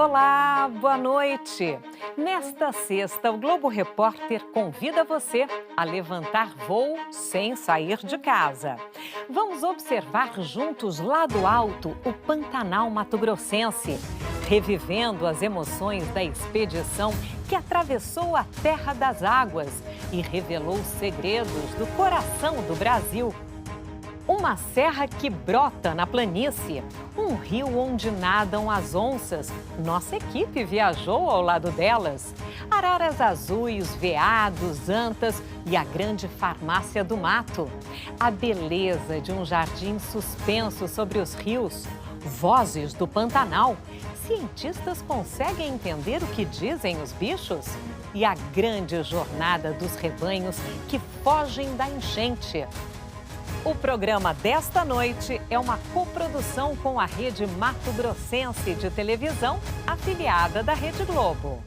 Olá, boa noite! Nesta sexta, o Globo Repórter convida você a levantar voo sem sair de casa. Vamos observar juntos lá do alto o Pantanal mato-grossense, revivendo as emoções da expedição que atravessou a Terra das Águas e revelou segredos do coração do Brasil. Uma serra que brota na planície, um rio onde nadam as onças. Nossa equipe viajou ao lado delas. Araras azuis, veados, antas e a grande farmácia do mato. A beleza de um jardim suspenso sobre os rios. Vozes do Pantanal. Cientistas conseguem entender o que dizem os bichos? E a grande jornada dos rebanhos que fogem da enchente. O programa desta noite é uma coprodução com a Rede Mato Grossense de televisão, afiliada da Rede Globo.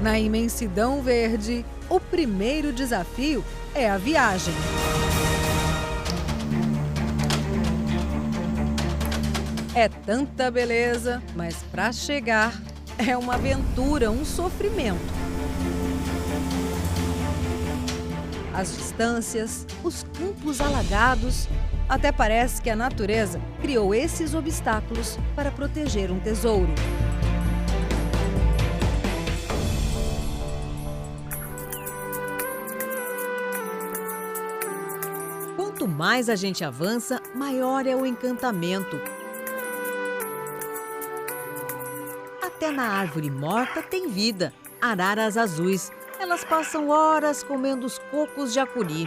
Na imensidão verde, o primeiro desafio é a viagem. É tanta beleza, mas para chegar é uma aventura, um sofrimento. As distâncias, os campos alagados, até parece que a natureza criou esses obstáculos para proteger um tesouro. Quanto mais a gente avança, maior é o encantamento. Até na árvore morta tem vida, araras azuis. Elas passam horas comendo os cocos de acuri.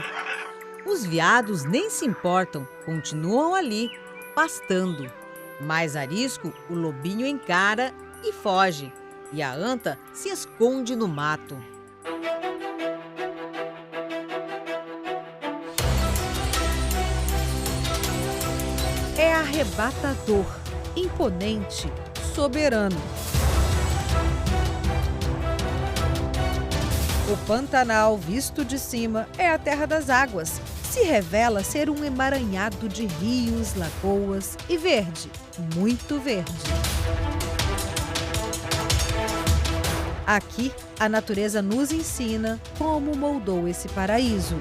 Os veados nem se importam, continuam ali, pastando. Mais arisco, o lobinho encara e foge. E a anta se esconde no mato. É arrebatador, imponente, soberano. O Pantanal, visto de cima, é a terra das águas. Se revela ser um emaranhado de rios, lagoas e verde, muito verde. Aqui, a natureza nos ensina como moldou esse paraíso.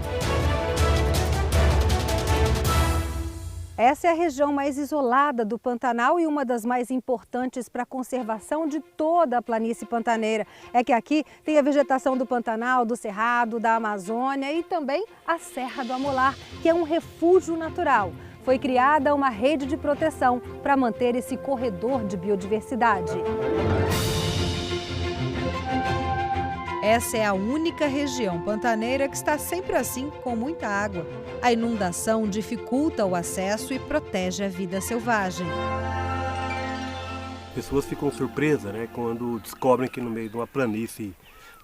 Essa é a região mais isolada do Pantanal e uma das mais importantes para a conservação de toda a planície pantaneira. É que aqui tem a vegetação do Pantanal, do Cerrado, da Amazônia e também a Serra do Amolar, que é um refúgio natural. Foi criada uma rede de proteção para manter esse corredor de biodiversidade. Essa é a única região pantaneira que está sempre assim, com muita água. A inundação dificulta o acesso e protege a vida selvagem. Pessoas ficam surpresas, quando descobrem que no meio de uma planície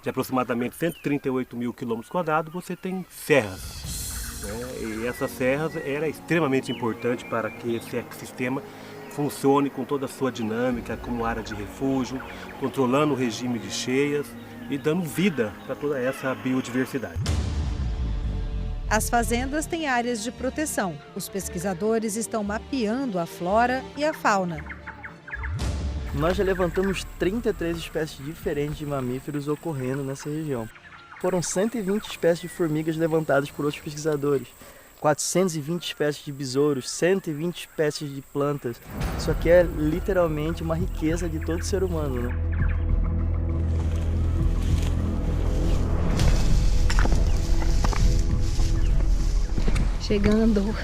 de aproximadamente 138 mil quilômetros quadrados você tem serras. E essas serras eram extremamente importantes para que esse ecossistema funcione com toda a sua dinâmica, como área de refúgio, controlando o regime de cheias e dando vida para toda essa biodiversidade. As fazendas têm áreas de proteção. Os pesquisadores estão mapeando a flora e a fauna. Nós já levantamos 33 espécies diferentes de mamíferos ocorrendo nessa região. Foram 120 espécies de formigas levantadas por outros pesquisadores, 420 espécies de besouros, 120 espécies de plantas. Isso aqui é literalmente uma riqueza de todo ser humano, Chegando.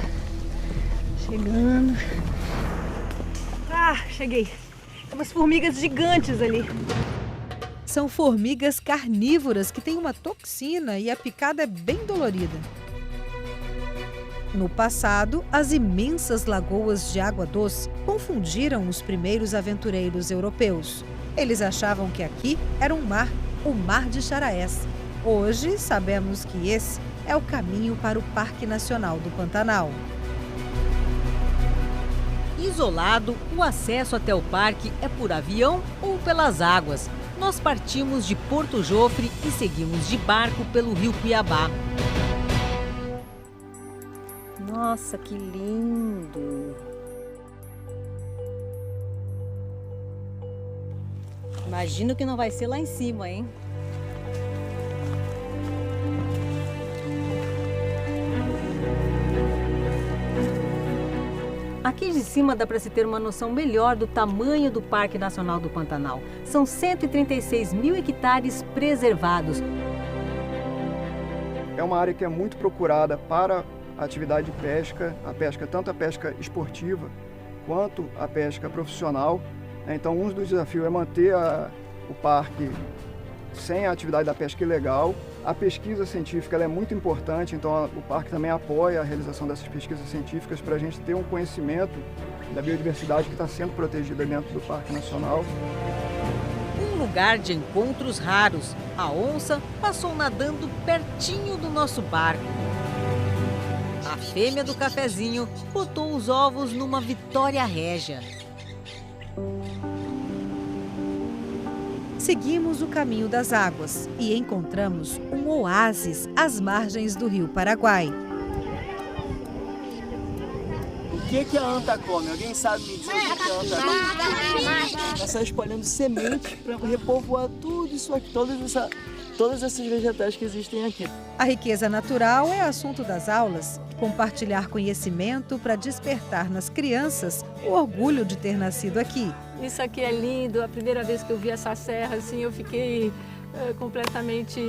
Ah, cheguei. Tem umas formigas gigantes ali. São formigas carnívoras que têm uma toxina e a picada é bem dolorida. No passado, as imensas lagoas de água doce confundiram os primeiros aventureiros europeus. Eles achavam que aqui era um mar, o Mar de Charaés. Hoje, sabemos que esse é o caminho para o Parque Nacional do Pantanal. Isolado, o acesso até o parque é por avião ou pelas águas. Nós partimos de Porto Jofre e seguimos de barco pelo rio Cuiabá. Nossa, que lindo! Imagino que não vai ser lá em cima, hein? Aqui de cima dá para se ter uma noção melhor do tamanho do Parque Nacional do Pantanal. São 136 mil hectares preservados. É uma área que é muito procurada para a atividade de pesca, tanto a pesca esportiva quanto a pesca profissional. Então, um dos desafios é manter o parque sem a atividade da pesca ilegal. A pesquisa científica ela é muito importante, então o parque também apoia a realização dessas pesquisas científicas para a gente ter um conhecimento da biodiversidade que está sendo protegida dentro do Parque Nacional. Um lugar de encontros raros. A onça passou nadando pertinho do nosso barco. A fêmea do cafezinho botou os ovos numa vitória régia. Seguimos o caminho das águas e encontramos um oásis às margens do rio Paraguai. O que a anta come? Alguém sabe me dizer o que a anta come? Ela está espalhando sementes para repovoar tudo isso aqui, todas essas vegetais que existem aqui. A riqueza natural é assunto das aulas. Compartilhar conhecimento para despertar nas crianças o orgulho de ter nascido aqui. Isso aqui é lindo. A primeira vez que eu vi essa serra, assim, eu fiquei completamente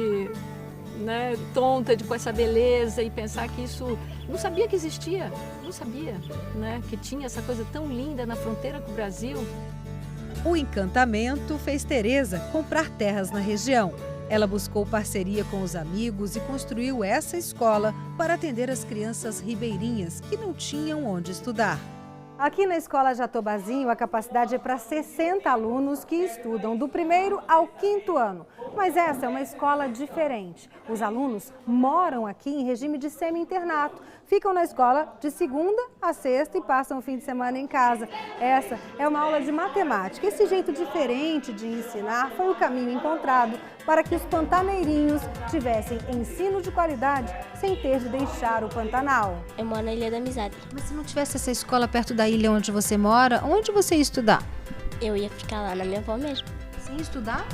tonta com essa beleza e pensar que isso... Não sabia que existia, não sabia, que tinha essa coisa tão linda na fronteira com o Brasil. O encantamento fez Tereza comprar terras na região. Ela buscou parceria com os amigos e construiu essa escola para atender as crianças ribeirinhas que não tinham onde estudar. Aqui na Escola Jatobazinho, a capacidade é para 60 alunos que estudam do 1º ao 5º ano. Mas essa é uma escola diferente. Os alunos moram aqui em regime de semi-internato. Ficam na escola de segunda a sexta e passam o fim de semana em casa. Essa é uma aula de matemática. Esse jeito diferente de ensinar foi o caminho encontrado para que os pantaneirinhos tivessem ensino de qualidade sem ter de deixar o Pantanal. Eu moro na Ilha da Amizade. Mas se não tivesse essa escola perto da ilha onde você mora, onde você ia estudar? Eu ia ficar lá na minha avó mesmo. Sem estudar?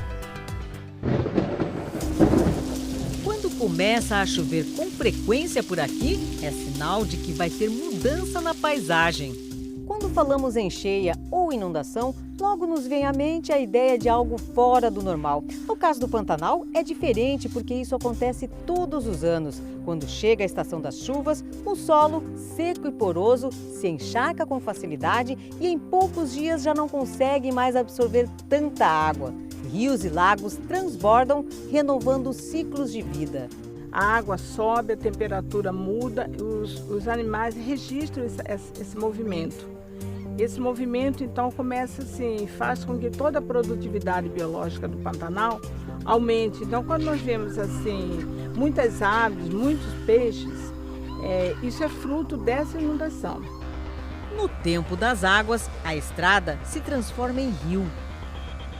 Quando começa a chover com frequência por aqui, é sinal de que vai ter mudança na paisagem. Quando falamos em cheia ou inundação, logo nos vem à mente a ideia de algo fora do normal. No caso do Pantanal, é diferente porque isso acontece todos os anos. Quando chega a estação das chuvas, o solo, seco e poroso, se encharca com facilidade e em poucos dias já não consegue mais absorver tanta água. Rios e lagos transbordam, renovando ciclos de vida. A água sobe, a temperatura muda, os animais registram esse movimento. Esse movimento, então, começa assim, faz com que toda a produtividade biológica do Pantanal aumente. Então, quando nós vemos assim, muitas aves, muitos peixes, isso é fruto dessa inundação. No tempo das águas, a estrada se transforma em rio.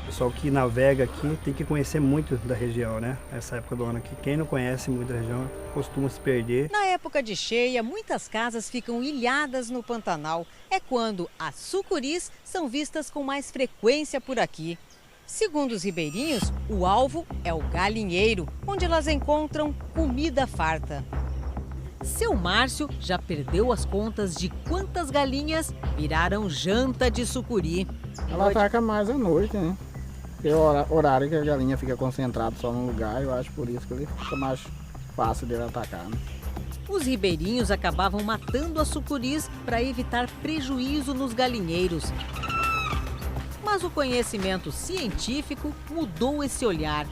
O pessoal que navega aqui tem que conhecer muito da região, né? Essa época do ano aqui. Quem não conhece muito da região costuma se perder. Na época de cheia, muitas casas ficam ilhadas no Pantanal. É quando as sucuris são vistas com mais frequência por aqui. Segundo os ribeirinhos, o alvo é o galinheiro, onde elas encontram comida farta. Seu Márcio já perdeu as contas de quantas galinhas viraram janta de sucuri. Ela ataca mais à noite, né? Porque é o horário que a galinha fica concentrada só num lugar, eu acho por isso que ele fica mais fácil dele atacar, né? Os ribeirinhos acabavam matando as sucuris para evitar prejuízo nos galinheiros. Mas o conhecimento científico mudou esse olhar.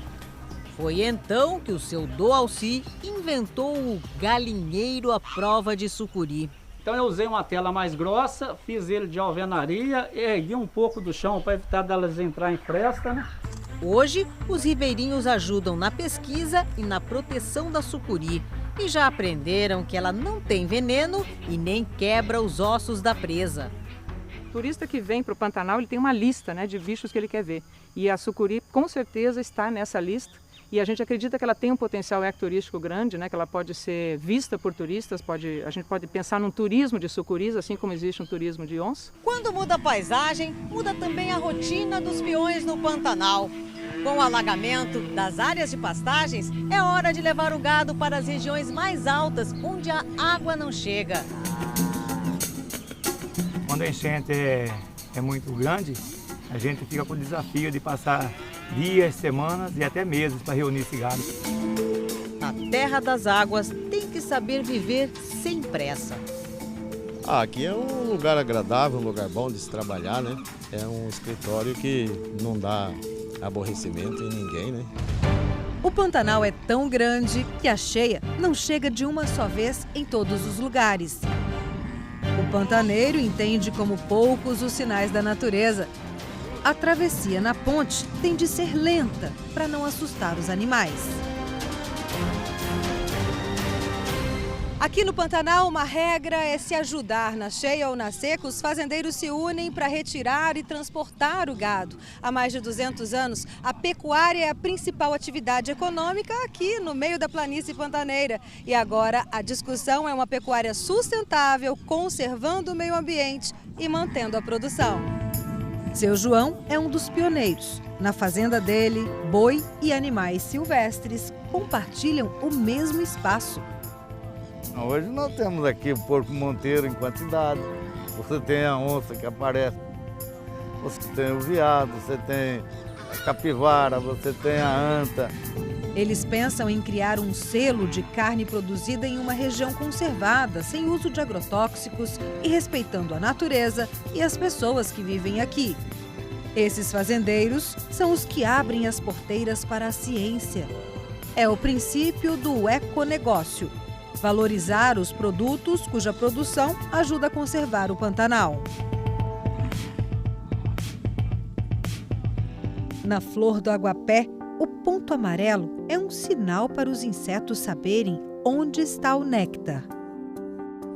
Foi então que o seu Doalci inventou o galinheiro à prova de sucuri. Então eu usei uma tela mais grossa, fiz ele de alvenaria, ergui um pouco do chão para evitar delas entrar em fresta, né? Hoje, os ribeirinhos ajudam na pesquisa e na proteção da sucuri. E já aprenderam que ela não tem veneno e nem quebra os ossos da presa. turista que vem para o Pantanal, ele tem uma lista, né, de bichos que ele quer ver. E a sucuri, com certeza, está nessa lista. E a gente acredita que ela tem um potencial ecoturístico grande, né, que ela pode ser vista por turistas. A gente pode pensar num turismo de sucuris, assim como existe um turismo de onça. Quando muda a paisagem, muda também a rotina dos peões no Pantanal. Com o alagamento das áreas de pastagens, é hora de levar o gado para as regiões mais altas, onde a água não chega. Quando a enchente é muito grande, a gente fica com o desafio de passar dias, semanas e até meses para reunir esse gado. Na Terra das Águas, tem que saber viver sem pressa. Aqui é um lugar agradável, um lugar bom de se trabalhar, né? É um escritório que não dá aborrecimento em ninguém, né? O Pantanal é tão grande que a cheia não chega de uma só vez em todos os lugares. O pantaneiro entende como poucos os sinais da natureza. A travessia na ponte tem de ser lenta para não assustar os animais. Aqui no Pantanal, uma regra é se ajudar. Na cheia ou na seca, os fazendeiros se unem para retirar e transportar o gado. Há mais de 200 anos, a pecuária é a principal atividade econômica aqui no meio da planície pantaneira. E agora a discussão é uma pecuária sustentável, conservando o meio ambiente e mantendo a produção. Seu João é um dos pioneiros. Na fazenda dele, boi e animais silvestres compartilham o mesmo espaço. Hoje nós temos aqui o porco monteiro em quantidade, você tem a onça que aparece, você tem o veado, você tem a capivara, você tem a anta. Eles pensam em criar um selo de carne produzida em uma região conservada, sem uso de agrotóxicos e respeitando a natureza e as pessoas que vivem aqui. Esses fazendeiros são os que abrem as porteiras para a ciência. É o princípio do econegócio. Valorizar os produtos cuja produção ajuda a conservar o Pantanal. Na flor do aguapé, o ponto amarelo é um sinal para os insetos saberem onde está o néctar.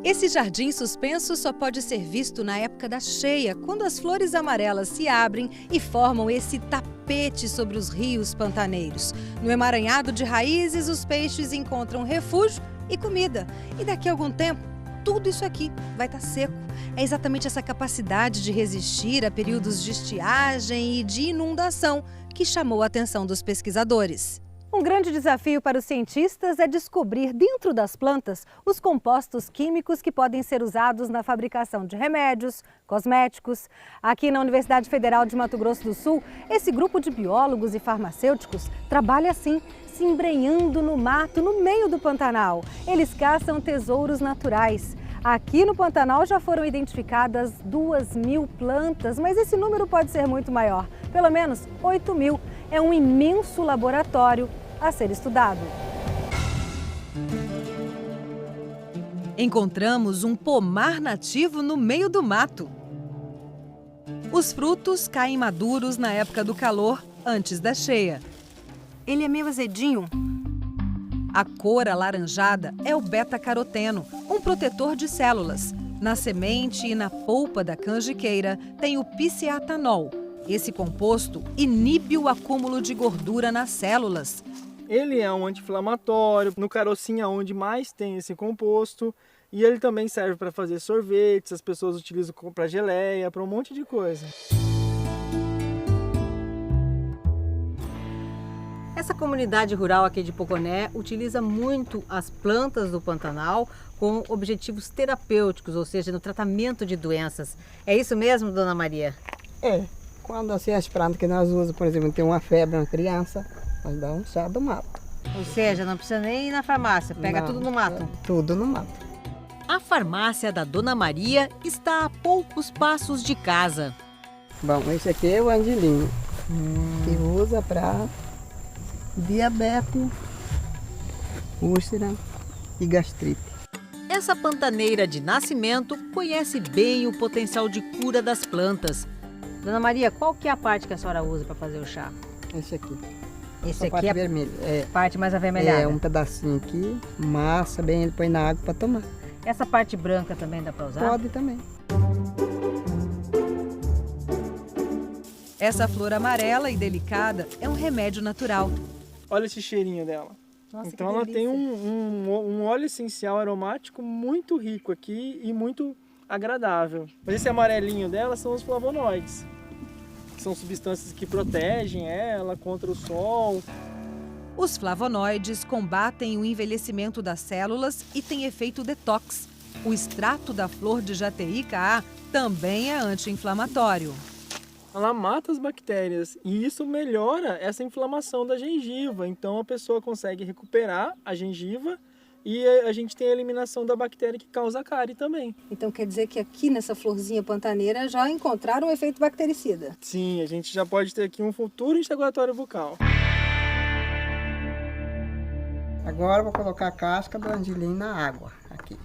Esse jardim suspenso só pode ser visto na época da cheia, quando as flores amarelas se abrem e formam esse tapete sobre os rios pantaneiros. No emaranhado de raízes, os peixes encontram refúgio e comida. E daqui a algum tempo, tudo isso aqui vai estar seco. É exatamente essa capacidade de resistir a períodos de estiagem e de inundação que chamou a atenção dos pesquisadores. Um grande desafio para os cientistas é descobrir dentro das plantas os compostos químicos que podem ser usados na fabricação de remédios, cosméticos. Aqui na Universidade Federal de Mato Grosso do Sul, esse grupo de biólogos e farmacêuticos trabalha assim, se embrenhando no mato, no meio do Pantanal. Eles caçam tesouros naturais. Aqui no Pantanal já foram identificadas 2.000 plantas, mas esse número pode ser muito maior, pelo menos 8.000. É um imenso laboratório a ser estudado. Encontramos um pomar nativo no meio do mato. Os frutos caem maduros na época do calor, antes da cheia. Ele é meio azedinho. A cor alaranjada é o beta-caroteno, um protetor de células. Na semente e na polpa da canjiqueira tem o pisceatanol. Esse composto inibe o acúmulo de gordura nas células. Ele é um anti-inflamatório, no carocinho é onde mais tem esse composto. E ele também serve para fazer sorvetes, as pessoas utilizam para geleia, para um monte de coisa. Essa comunidade rural aqui de Poconé utiliza muito as plantas do Pantanal com objetivos terapêuticos, ou seja, no tratamento de doenças. É isso mesmo, dona Maria? É. Quando assim, as plantas que nós usamos, por exemplo, tem uma febre na criança, nós damos um chá do mato. Ou seja, não precisa nem ir na farmácia, pega tudo no mato. Tudo no mato. A farmácia da Dona Maria está a poucos passos de casa. Bom, esse aqui é o andilinho, que usa para diabetes, úlcera e gastrite. Essa pantaneira de nascimento conhece bem o potencial de cura das plantas. Dona Maria, qual que é a parte que a senhora usa para fazer o chá? Esse aqui. Esse aqui parte é vermelha. A parte mais avermelhada? É, um pedacinho aqui, massa bem, ele põe na água para tomar. Essa parte branca também dá para usar? Pode também. Essa flor amarela e delicada é um remédio natural. Olha esse cheirinho dela. Nossa, então que ela delícia. tem um óleo essencial aromático muito rico aqui e muito agradável. Mas esse amarelinho dela são os flavonoides, que são substâncias que protegem ela contra o sol. Os flavonoides combatem o envelhecimento das células e têm efeito detox. O extrato da flor de Jateica também é anti-inflamatório. Ela mata as bactérias e isso melhora essa inflamação da gengiva. Então a pessoa consegue recuperar a gengiva e a gente tem a eliminação da bactéria que causa a cárie também. Então quer dizer que aqui nessa florzinha pantaneira já encontraram um efeito bactericida? Sim, a gente já pode ter aqui um futuro enxaguatório bucal. Agora eu vou colocar a casca do angelim na água aqui.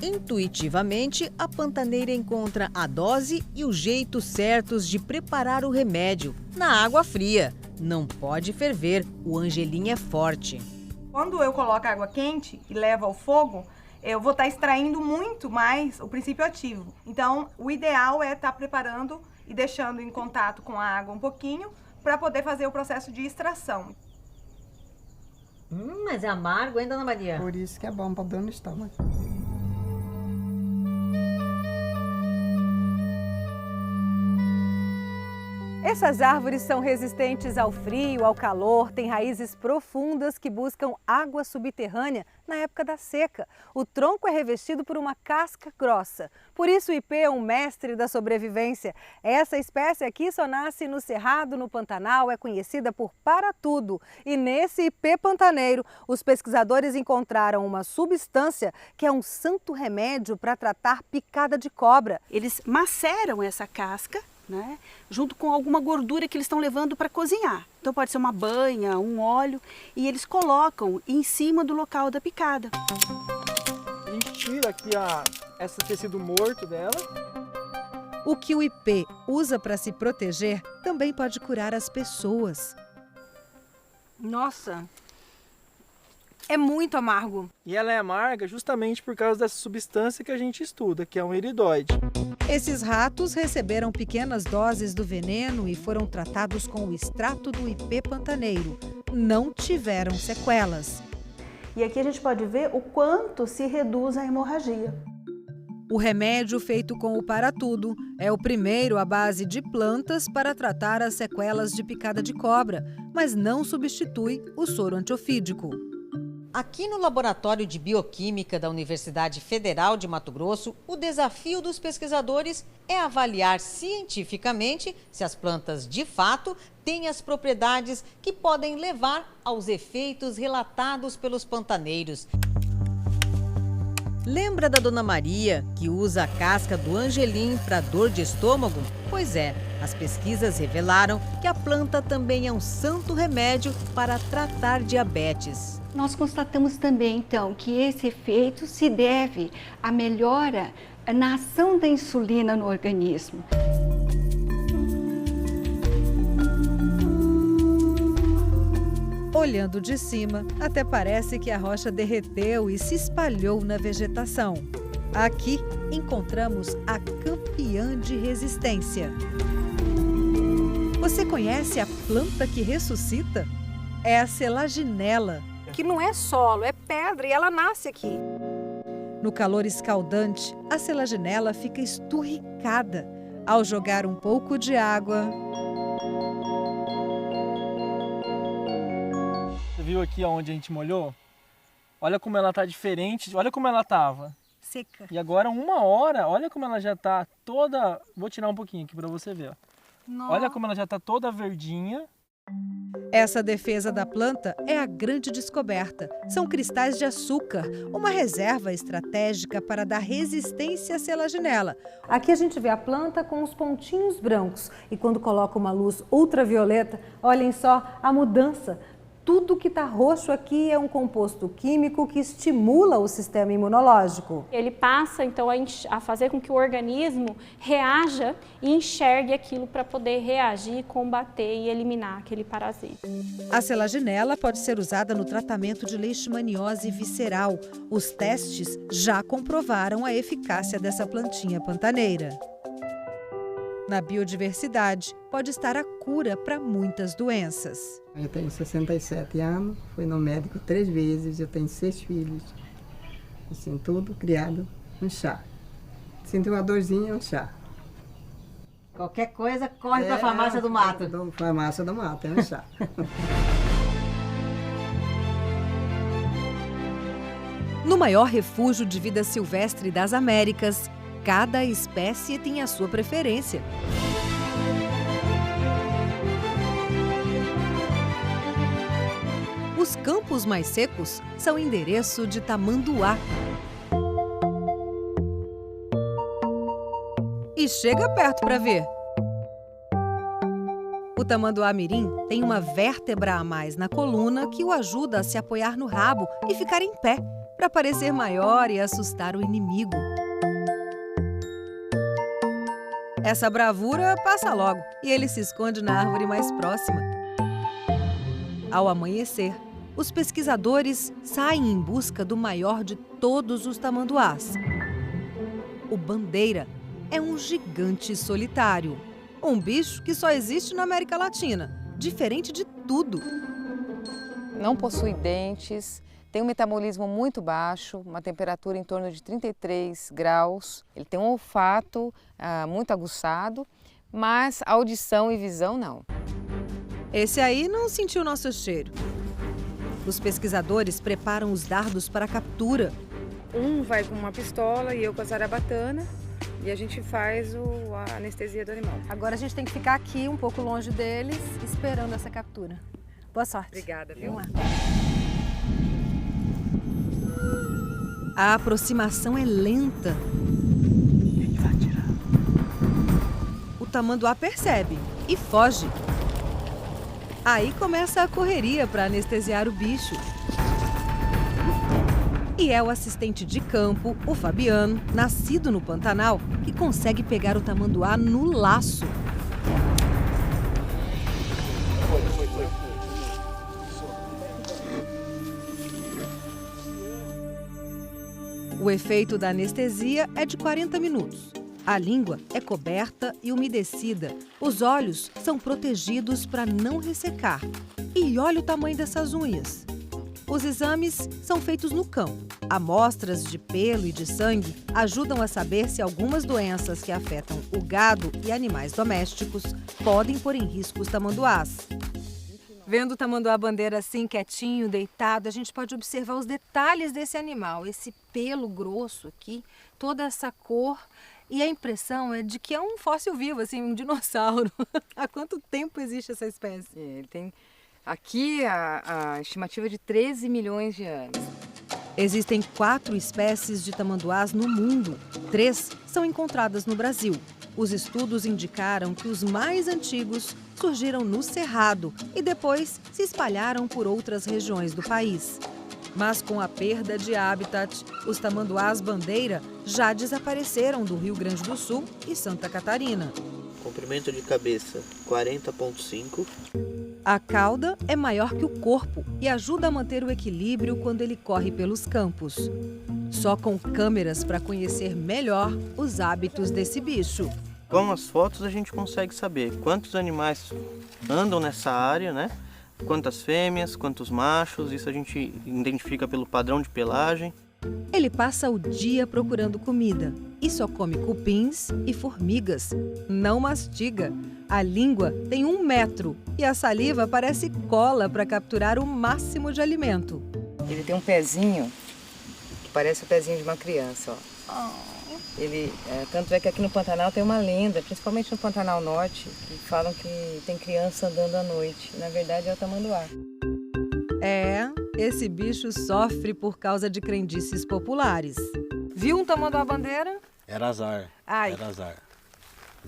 Intuitivamente, a pantaneira encontra a dose e o jeito certos de preparar o remédio na água fria. Não pode ferver, o angelim é forte. Quando eu coloco água quente e levo ao fogo, eu vou estar extraindo muito mais o princípio ativo. Então, o ideal é estar preparando e deixando em contato com a água um pouquinho para poder fazer o processo de extração. Mas é amargo, hein, Dona Maria? Por isso que é bom para dor no estômago. Essas árvores são resistentes ao frio, ao calor, têm raízes profundas que buscam água subterrânea na época da seca. O tronco é revestido por uma casca grossa. Por isso o ipê é um mestre da sobrevivência. Essa espécie aqui só nasce no Cerrado, no Pantanal, é conhecida por para-tudo. E nesse ipê pantaneiro, os pesquisadores encontraram uma substância que é um santo remédio para tratar picada de cobra. Eles maceram essa casca, né, junto com alguma gordura que eles estão levando para cozinhar. Então pode ser uma banha, um óleo, e eles colocam em cima do local da picada. A gente tira aqui esse tecido morto dela. O que o ipê usa para se proteger também pode curar as pessoas. Nossa, é muito amargo. E ela é amarga justamente por causa dessa substância que a gente estuda, que é um eridoide. Esses ratos receberam pequenas doses do veneno e foram tratados com o extrato do ipê pantaneiro. Não tiveram sequelas. E aqui a gente pode ver o quanto se reduz a hemorragia. O remédio feito com o para-tudo é o primeiro à base de plantas para tratar as sequelas de picada de cobra, mas não substitui o soro antiofídico. Aqui no Laboratório de Bioquímica da Universidade Federal de Mato Grosso, o desafio dos pesquisadores é avaliar cientificamente se as plantas de fato têm as propriedades que podem levar aos efeitos relatados pelos pantaneiros. Lembra da Dona Maria, que usa a casca do angelim para dor de estômago? Pois é, as pesquisas revelaram que a planta também é um santo remédio para tratar diabetes. Nós constatamos também, então, que esse efeito se deve à melhora na ação da insulina no organismo. Olhando de cima, até parece que a rocha derreteu e se espalhou na vegetação. Aqui encontramos a campeã de resistência. Você conhece a planta que ressuscita? É a selaginela. Que não é solo, é pedra e ela nasce aqui. No calor escaldante, a selaginela fica esturricada. Ao jogar um pouco de água... Você viu aqui onde a gente molhou? Olha como ela tá diferente, olha como ela tava. Seca. E agora 1 hora, olha como ela já tá toda... Vou tirar um pouquinho aqui para você ver. Ó. Olha como ela já tá toda verdinha. Essa defesa da planta é a grande descoberta. São cristais de açúcar, uma reserva estratégica para dar resistência à selaginela. Aqui a gente vê a planta com os pontinhos brancos e quando coloca uma luz ultravioleta, olhem só a mudança. Tudo que está roxo aqui é um composto químico que estimula o sistema imunológico. Ele passa, então, a fazer com que o organismo reaja e enxergue aquilo para poder reagir, combater e eliminar aquele parasita. A selaginela pode ser usada no tratamento de leishmaniose visceral. Os testes já comprovaram a eficácia dessa plantinha pantaneira. Na biodiversidade, pode estar a cura para muitas doenças. Eu tenho 67 anos, fui no médico 3 vezes, eu tenho 6 filhos. Assim, tudo criado no chá. Sinto uma dorzinha, um chá. Qualquer coisa, corre para a farmácia do mato. Farmácia do mato, é um chá. No maior refúgio de vida silvestre das Américas, cada espécie tem a sua preferência. Os campos mais secos são endereço de tamanduá. E chega perto para ver. O tamanduá mirim tem uma vértebra a mais na coluna que o ajuda a se apoiar no rabo e ficar em pé, para parecer maior e assustar o inimigo. Essa bravura passa logo e ele se esconde na árvore mais próxima. Ao amanhecer, os pesquisadores saem em busca do maior de todos os tamanduás. O bandeira é um gigante solitário, um bicho que só existe na América Latina, diferente de tudo. Não possui dentes, tem um metabolismo muito baixo, uma temperatura em torno de 33 graus. Ele tem um olfato muito aguçado, mas audição e visão não. Esse aí não sentiu nosso cheiro. Os pesquisadores preparam os dardos para a captura. Um vai com uma pistola e eu com a zarabatana e a gente faz a anestesia do animal. Agora a gente tem que ficar aqui um pouco longe deles, esperando essa captura. Boa sorte. Obrigada, viu? Vamos lá. A aproximação é lenta. O tamanduá percebe e foge. Aí começa a correria para anestesiar o bicho. E é o assistente de campo, o Fabiano, nascido no Pantanal, que consegue pegar o tamanduá no laço. O efeito da anestesia é de 40 minutos. A língua é coberta e umedecida. Os olhos são protegidos para não ressecar. E olha o tamanho dessas unhas. Os exames são feitos no campo. Amostras de pelo e de sangue ajudam a saber se algumas doenças que afetam o gado e animais domésticos podem pôr em risco os tamanduás. Vendo o tamanduá-bandeira assim, quietinho, deitado, a gente pode observar os detalhes desse animal. Esse pelo grosso aqui, toda essa cor. E a impressão é de que é um fóssil vivo, assim, um dinossauro. Há quanto tempo existe essa espécie? Ele tem aqui a estimativa de 13 milhões de anos. Existem 4 espécies de tamanduás no mundo. 3 são encontradas no Brasil. Os estudos indicaram que os mais antigos surgiram no Cerrado e depois se espalharam por outras regiões do país. Mas com a perda de habitat, os tamanduás-bandeira já desapareceram do Rio Grande do Sul e Santa Catarina. Comprimento de cabeça 40,5. A cauda é maior que o corpo e ajuda a manter o equilíbrio quando ele corre pelos campos. Só com câmeras para conhecer melhor os hábitos desse bicho. Com as fotos a gente consegue saber quantos animais andam nessa área, né? Quantas fêmeas, quantos machos, isso a gente identifica pelo padrão de pelagem. Ele passa o dia procurando comida e só come cupins e formigas. Não mastiga. A língua tem 1 metro e a saliva parece cola para capturar o máximo de alimento. Ele tem um pezinho que parece o pezinho de uma criança, ó. Tanto é que aqui no Pantanal tem uma lenda, principalmente no Pantanal Norte, que falam que tem criança andando à noite. Na verdade é o tamanduá. Esse bicho sofre por causa de crendices populares. Viu um tamanduá-bandeira? Era azar. Ai. Era azar.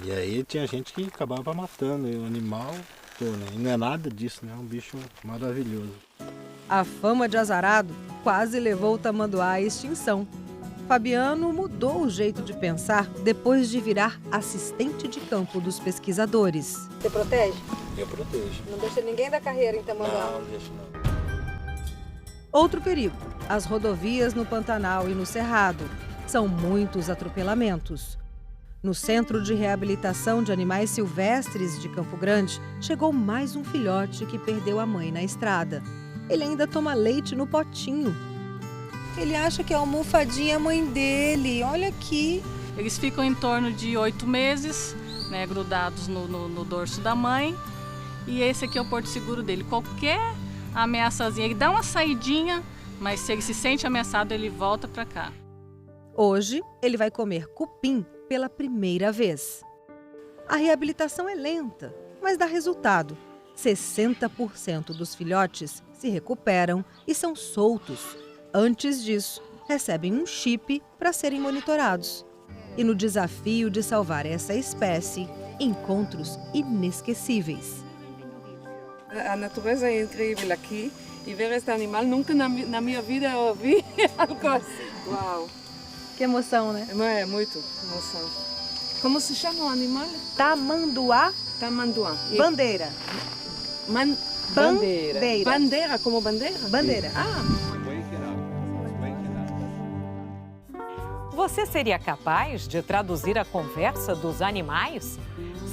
E aí tinha gente que acabava matando o animal, né? E não é nada disso, né? É um bicho maravilhoso. A fama de azarado quase levou o tamanduá à extinção. Fabiano mudou o jeito de pensar depois de virar assistente de campo dos pesquisadores. Você protege? Eu protejo. Não deixa ninguém da carreira em tamanduá? Não deixa não. Outro perigo, as rodovias no Pantanal e no Cerrado. São muitos atropelamentos. No Centro de Reabilitação de Animais Silvestres de Campo Grande, chegou mais um filhote que perdeu a mãe na estrada. Ele ainda toma leite no potinho. Ele acha que a almofadinha é a mãe dele. Olha aqui. Eles ficam em torno de 8 meses, né, grudados no dorso da mãe. E esse aqui é o porto seguro dele. Qualquer ameaçazinha, ele dá uma saidinha, mas se ele se sente ameaçado, ele volta para cá. Hoje, ele vai comer cupim pela primeira vez. A reabilitação é lenta, mas dá resultado. 60% dos filhotes se recuperam e são soltos. Antes disso, recebem um chip para serem monitorados. E no desafio de salvar essa espécie, encontros inesquecíveis. A natureza é incrível aqui e ver este animal, nunca na minha vida eu vi algo assim. Uau! Que emoção, né? É muito emoção. Como se chama o animal? Tamanduá. Tamanduá. Bandeira. Bandeira. Bandeira, como bandeira? Bandeira. Você seria capaz de traduzir a conversa dos animais?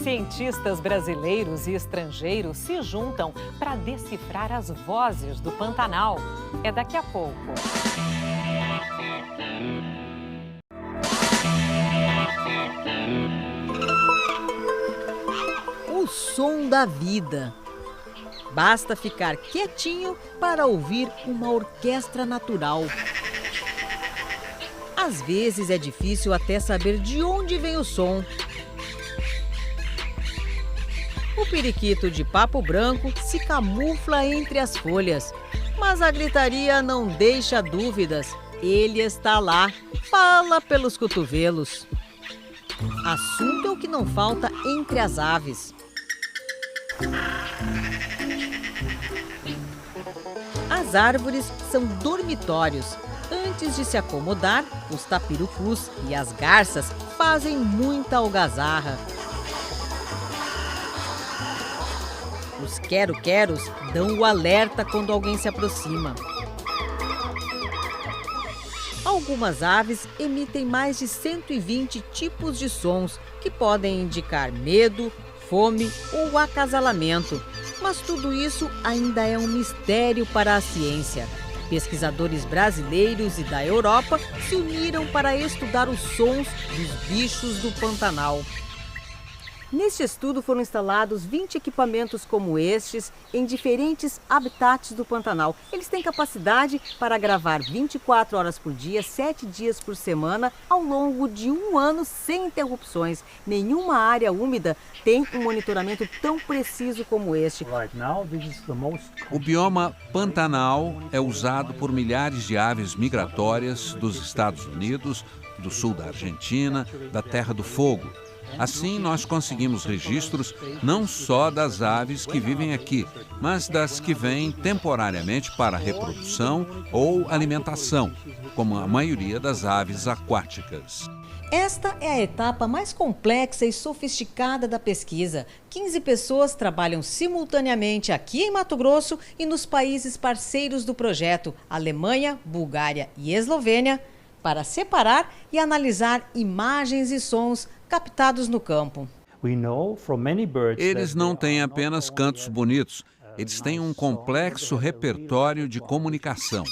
Cientistas brasileiros e estrangeiros se juntam para decifrar as vozes do Pantanal. É daqui a pouco. O som da vida. Basta ficar quietinho para ouvir uma orquestra natural. Às vezes é difícil até saber de onde vem o som. O periquito de papo branco se camufla entre as folhas, mas a gritaria não deixa dúvidas. Ele está lá, fala pelos cotovelos. Assunto é o que não falta entre as aves. As árvores são dormitórios. Antes de se acomodar, os tapirucus e as garças fazem muita algazarra. Os quero-queros dão o alerta quando alguém se aproxima. Algumas aves emitem mais de 120 tipos de sons que podem indicar medo, fome ou acasalamento. Mas tudo isso ainda é um mistério para a ciência. Pesquisadores brasileiros e da Europa se uniram para estudar os sons dos bichos do Pantanal. Neste estudo foram instalados 20 equipamentos como estes em diferentes habitats do Pantanal. Eles têm capacidade para gravar 24 horas por dia, 7 dias por semana, ao longo de um ano sem interrupções. Nenhuma área úmida tem um monitoramento tão preciso como este. O bioma Pantanal é usado por milhares de aves migratórias dos Estados Unidos, do sul da Argentina, da Terra do Fogo. Assim, nós conseguimos registros não só das aves que vivem aqui, mas das que vêm temporariamente para reprodução ou alimentação, como a maioria das aves aquáticas. Esta é a etapa mais complexa e sofisticada da pesquisa. 15 pessoas trabalham simultaneamente aqui em Mato Grosso e nos países parceiros do projeto, Alemanha, Bulgária e Eslovênia, para separar e analisar imagens e sons captados no campo. Eles não têm apenas cantos bonitos, eles têm um complexo repertório de comunicação.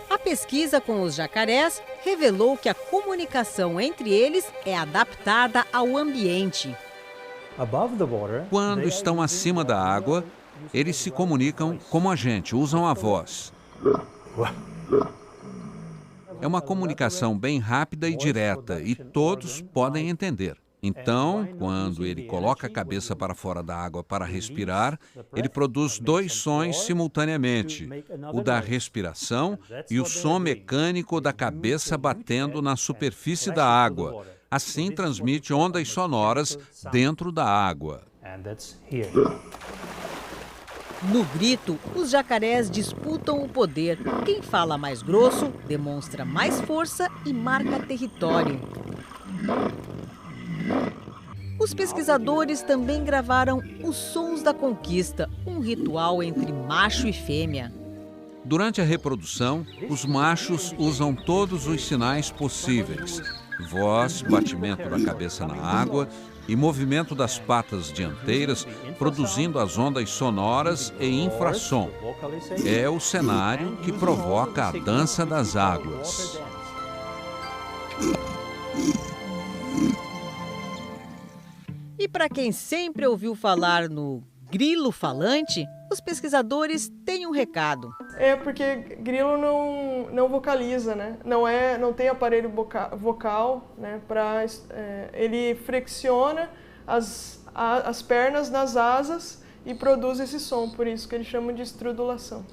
A pesquisa com os jacarés revelou que a comunicação entre eles é adaptada ao ambiente. Quando estão acima da água, eles se comunicam como a gente, usam a voz. É uma comunicação bem rápida e direta e todos podem entender. Então, quando ele coloca a cabeça para fora da água para respirar, ele produz 2 sons simultaneamente, o da respiração e o som mecânico da cabeça batendo na superfície da água. Assim, transmite ondas sonoras dentro da água. No grito, os jacarés disputam o poder. Quem fala mais grosso demonstra mais força e marca território. Os pesquisadores também gravaram os sons da conquista, um ritual entre macho e fêmea. Durante a reprodução, os machos usam todos os sinais possíveis. Voz, batimento da cabeça na água e movimento das patas dianteiras, produzindo as ondas sonoras e infrassom. É o cenário que provoca a dança das águas. E para quem sempre ouviu falar no grilo falante, os pesquisadores têm um recado. É porque grilo não vocaliza, né? Não tem aparelho vocal, né? Ele flexiona as pernas nas asas e produz esse som, por isso que eles chamam de estrudulação.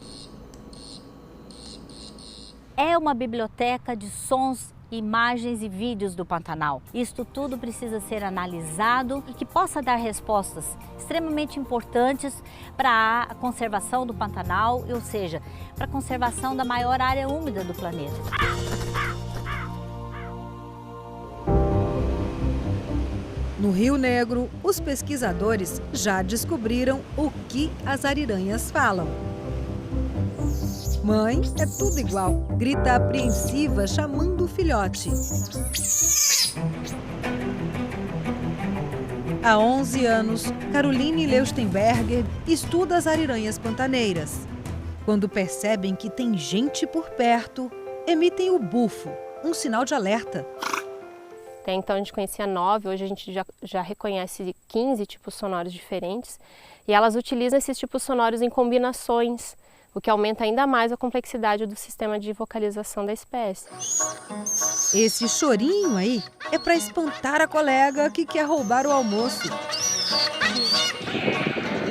É uma biblioteca de sons, imagens e vídeos do Pantanal. Isto tudo precisa ser analisado e que possa dar respostas extremamente importantes para a conservação do Pantanal, ou seja, para a conservação da maior área úmida do planeta. No Rio Negro, os pesquisadores já descobriram o que as ariranhas falam. Mãe é tudo igual, grita apreensiva chamando o filhote. Há 11 anos, Caroline Leustenberger estuda as ariranhas pantaneiras. Quando percebem que tem gente por perto, emitem o bufo, um sinal de alerta. Até então a gente conhecia 9, hoje a gente já reconhece 15 tipos sonoros diferentes. E elas utilizam esses tipos sonoros em combinações, o que aumenta ainda mais a complexidade do sistema de vocalização da espécie. Esse chorinho aí é para espantar a colega que quer roubar o almoço.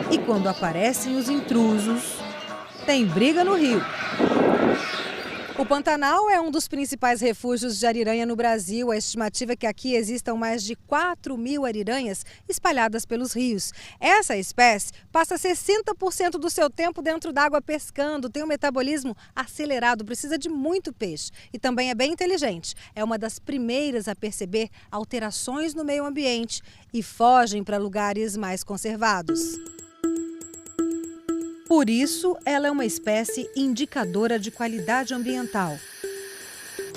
E quando aparecem os intrusos, tem briga no rio. O Pantanal é um dos principais refúgios de ariranha no Brasil. A estimativa é que aqui existam mais de 4.000 ariranhas espalhadas pelos rios. Essa espécie passa 60% do seu tempo dentro d'água pescando, tem um metabolismo acelerado, precisa de muito peixe e também é bem inteligente. É uma das primeiras a perceber alterações no meio ambiente e fogem para lugares mais conservados. Por isso, ela é uma espécie indicadora de qualidade ambiental.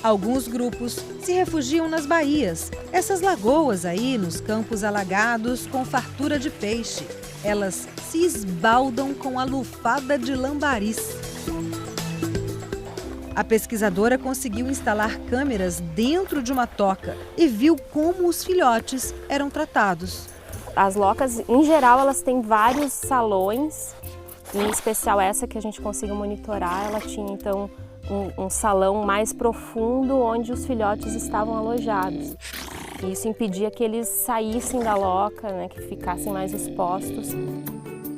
Alguns grupos se refugiam nas baías, essas lagoas aí nos campos alagados com fartura de peixe. Elas se esbaldam com a lufada de lambaris. A pesquisadora conseguiu instalar câmeras dentro de uma toca e viu como os filhotes eram tratados. As locas, em geral, elas têm vários salões. Em especial essa que a gente conseguiu monitorar, ela tinha então um salão mais profundo onde os filhotes estavam alojados. E isso impedia que eles saíssem da loca, né, que ficassem mais expostos.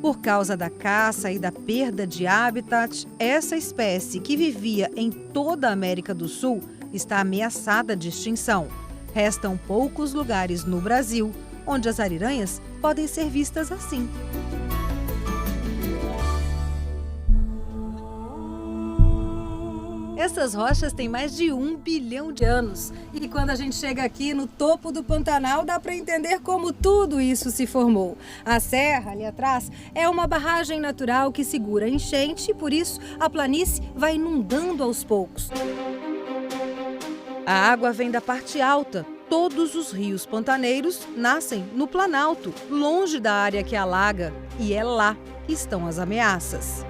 Por causa da caça e da perda de habitat, essa espécie que vivia em toda a América do Sul está ameaçada de extinção. Restam poucos lugares no Brasil onde as ariranhas podem ser vistas assim. Essas rochas têm mais de 1 bilhão de anos. E quando a gente chega aqui no topo do Pantanal, dá para entender como tudo isso se formou. A serra, ali atrás, é uma barragem natural que segura a enchente e, por isso, a planície vai inundando aos poucos. A água vem da parte alta. Todos os rios pantaneiros nascem no Planalto, longe da área que alaga. E é lá que estão as ameaças.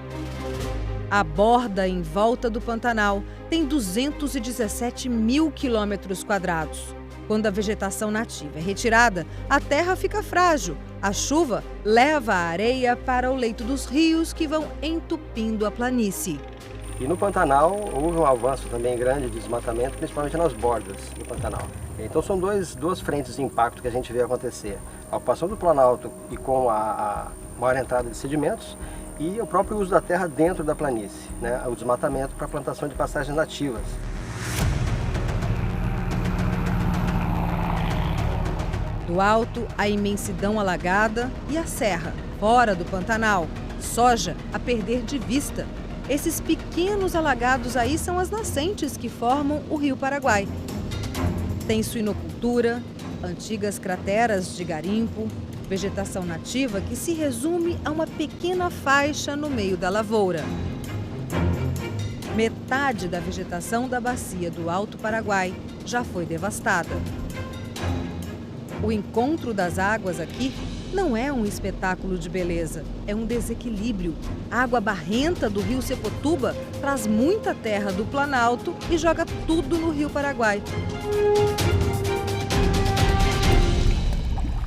A borda em volta do Pantanal tem 217 mil quilômetros quadrados. Quando a vegetação nativa é retirada, a terra fica frágil. A chuva leva a areia para o leito dos rios que vão entupindo a planície. E no Pantanal houve um avanço também grande de desmatamento, principalmente nas bordas do Pantanal. Então são duas frentes de impacto que a gente vê acontecer. A ocupação do Planalto e com a maior entrada de sedimentos, e o próprio uso da terra dentro da planície, né? O desmatamento para a plantação de pastagens nativas. Do alto, a imensidão alagada e a serra, fora do Pantanal. Soja a perder de vista. Esses pequenos alagados aí são as nascentes que formam o Rio Paraguai. Tem suinocultura, antigas crateras de garimpo, vegetação nativa que se resume a uma pequena faixa no meio da lavoura. Metade da vegetação da bacia do Alto Paraguai já foi devastada. O encontro das águas aqui não é um espetáculo de beleza, é um desequilíbrio. A água barrenta do rio Sepotuba traz muita terra do Planalto e joga tudo no rio Paraguai.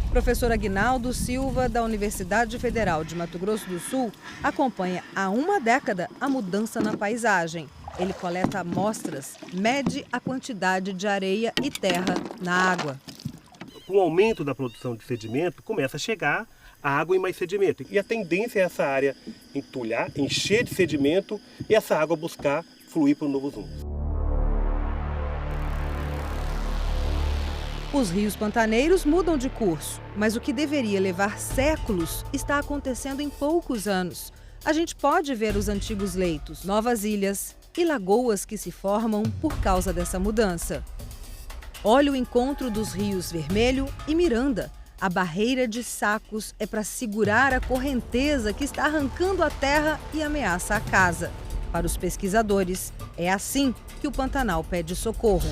Professor Aguinaldo Silva, da Universidade Federal de Mato Grosso do Sul, acompanha há uma década a mudança na paisagem. Ele coleta amostras, mede a quantidade de areia e terra na água. Com o aumento da produção de sedimento, começa a chegar a água e mais sedimento. E a tendência é essa área entulhar, encher de sedimento e essa água buscar fluir para o Novo Zumbi. Os rios pantaneiros mudam de curso, mas o que deveria levar séculos está acontecendo em poucos anos. A gente pode ver os antigos leitos, novas ilhas e lagoas que se formam por causa dessa mudança. Olha o encontro dos rios Vermelho e Miranda. A barreira de sacos é para segurar a correnteza que está arrancando a terra e ameaça a casa. Para os pesquisadores, é assim que o Pantanal pede socorro.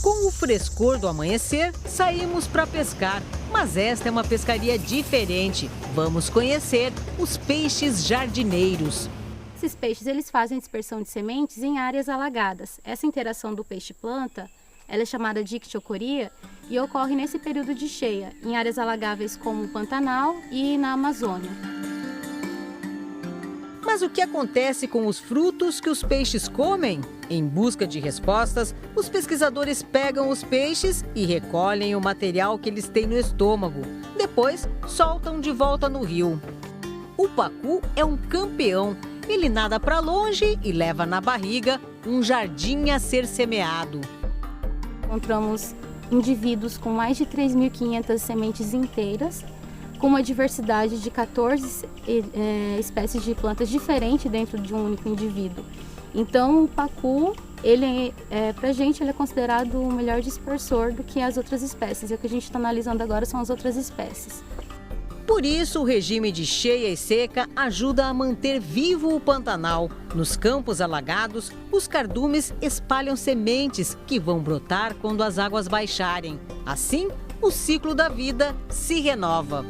Com o frescor do amanhecer, saímos para pescar. Mas esta é uma pescaria diferente. Vamos conhecer os peixes jardineiros. Esses peixes eles fazem dispersão de sementes em áreas alagadas. Essa interação do peixe-planta ela é chamada de ictiocoria e ocorre nesse período de cheia, em áreas alagáveis como o Pantanal e na Amazônia. Mas o que acontece com os frutos que os peixes comem? Em busca de respostas, os pesquisadores pegam os peixes e recolhem o material que eles têm no estômago. Depois, soltam de volta no rio. O pacu é um campeão. Ele nada para longe e leva na barriga um jardim a ser semeado. Encontramos indivíduos com mais de 3.500 sementes inteiras, com uma diversidade de 14 espécies de plantas diferentes dentro de um único indivíduo. Então, o pacu, pra gente, ele é considerado o melhor dispersor do que as outras espécies. E o que a gente está analisando agora são as outras espécies. Por isso, o regime de cheia e seca ajuda a manter vivo o Pantanal. Nos campos alagados, os cardumes espalham sementes que vão brotar quando as águas baixarem. Assim, o ciclo da vida se renova.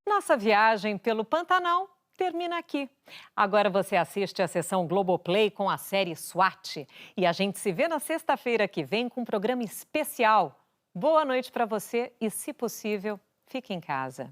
Nossa viagem pelo Pantanal termina aqui. Agora você assiste a sessão Globoplay com a série SWAT. E a gente se vê na sexta-feira que vem com um programa especial. Boa noite para você e, se possível, fique em casa.